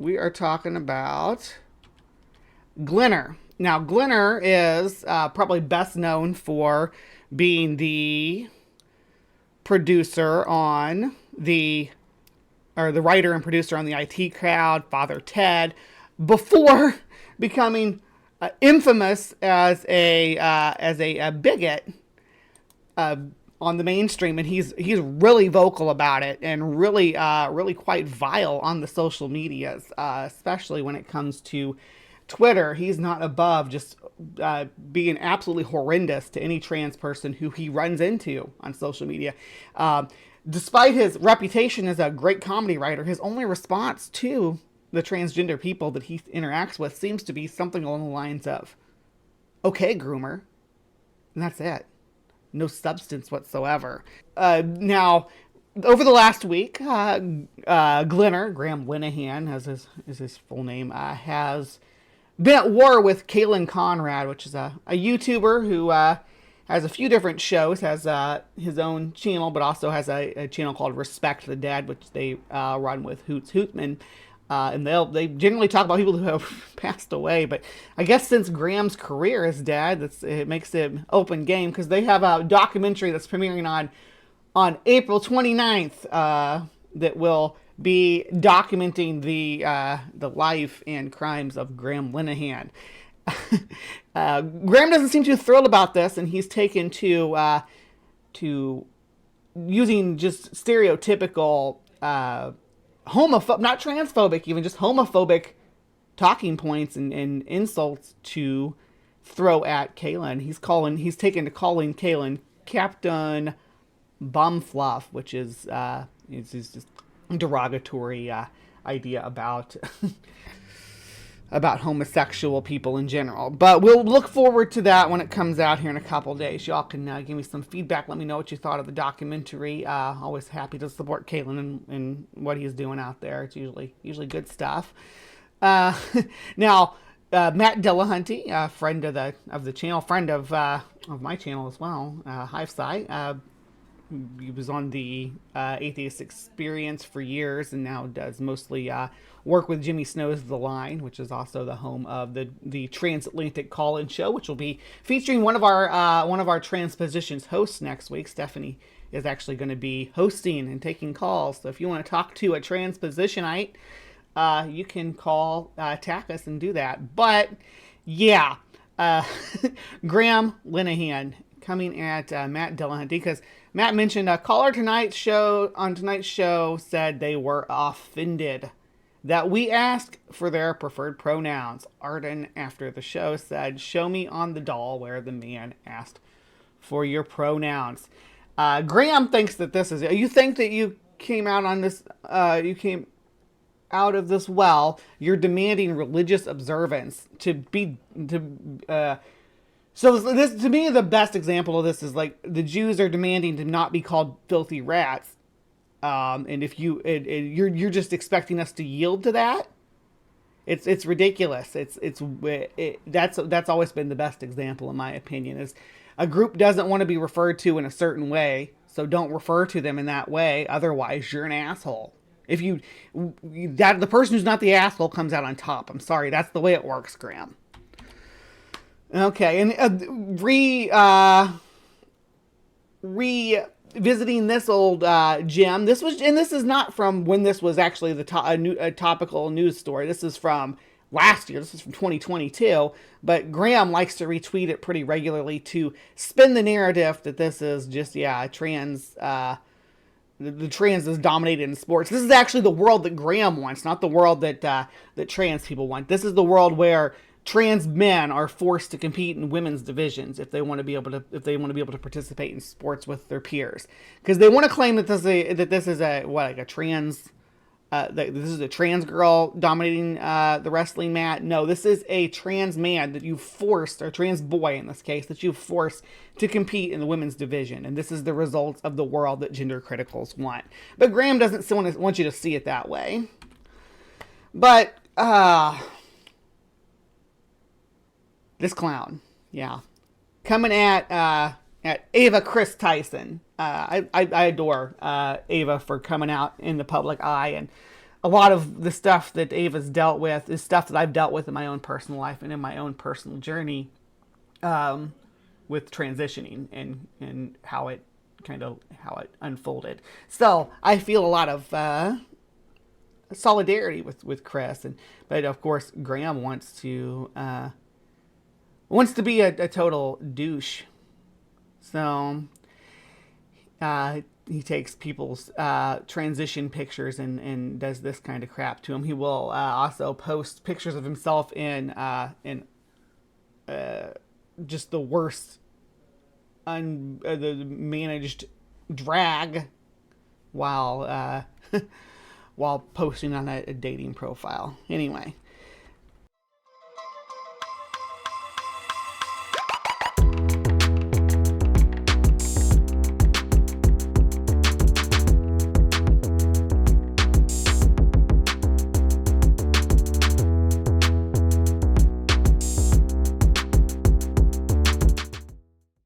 We are talking about Glinner. Now, Glinner is probably best known for being the producer on the writer and producer on the IT Crowd, Father Ted, before becoming infamous as a bigot uh, on the mainstream, and he's really vocal about it and really quite vile on the social medias, especially when it comes to Twitter. He's not above just being absolutely horrendous to any trans person who he runs into on social media. Despite his reputation as a great comedy writer, his only response to the transgender people that he interacts with seems to be something along the lines of, "Okay, groomer," and that's it. No substance whatsoever. Now, over the last week, Glinner, Graham Linehan, is his full name, has been at war with Kaylin Conrad, which is a YouTuber who has a few different shows, has his own channel, but also has a channel called Respect the Dead, which they run with Hoots Hootman. And they generally talk about people who have passed away, but I guess since Graham's career is dead, it makes it open game, because they have a documentary that's premiering on April 29th that will be documenting the life and crimes of Graham Linehan. Graham doesn't seem too thrilled about this, and he's taken to using just stereotypical not transphobic, even just homophobic talking points and insults to throw at Kaylin. He's taken to calling Kaylin Captain Bumfluff, which is just a derogatory idea about about homosexual people in general. But we'll look forward to that when it comes out here in a couple days. Y'all can give me some feedback. Let me know what you thought of the documentary. Always happy to support Kaylin and what he's doing out there. It's usually good stuff. Now, Matt Dillahunty, friend of the channel, friend of my channel as well, Hivesci. He was on the Atheist Experience for years, and now does mostly work with Jimmy Snow's The Line, which is also the home of the Transatlantic Call-In Show, which will be featuring one of our Transpositions hosts next week. Stephanie is actually going to be hosting and taking calls. So if you want to talk to a transpositionite, you can attack us and do that. But yeah, Graham Linehan coming at Matt Dillahunty, because Matt mentioned a caller on tonight's show said they were offended that we asked for their preferred pronouns. Arden, after the show, said, "Show me on the doll where the man asked for your pronouns." Graham thinks that this is it. You think that you came out on this, you came out of this well. You're demanding religious observance so this, to me, the best example of this is like the Jews are demanding to not be called filthy rats, and if you're just expecting us to yield to that, it's ridiculous. That's always been the best example, in my opinion. Is a group doesn't want to be referred to in a certain way, so don't refer to them in that way. Otherwise, you're an asshole. If the person who's not the asshole comes out on top. I'm sorry, that's the way it works, Graham. Okay, and revisiting this old gem. This is not from when this was actually a topical news story. This is from last year. This is from 2022. But Graham likes to retweet it pretty regularly to spin the narrative that this is just trans. The trans is dominated in sports. This is actually the world that Graham wants, not the world that trans people want. This is the world where trans men are forced to compete in women's divisions if they want to be able to participate in sports with their peers, because they want to claim that this is a trans girl dominating the wrestling mat. No, this is a trans man that you forced, or trans boy in this case, that you forced to compete in the women's division, and this is the result of the world that gender criticals want. But Graham doesn't want you to see it that way. But this clown, yeah, coming at Ava Chris Tyson. I adore Ava for coming out in the public eye and a lot of the stuff that Ava's dealt with is stuff that I've dealt with in my own personal life and in my own personal journey, with transitioning and how it unfolded. So I feel a lot of solidarity with Chris, but of course Graham wants to be a total douche. So he takes people's transition pictures and does this kind of crap to him. He will also post pictures of himself in just the worst the managed drag while while posting on a dating profile. Anyway,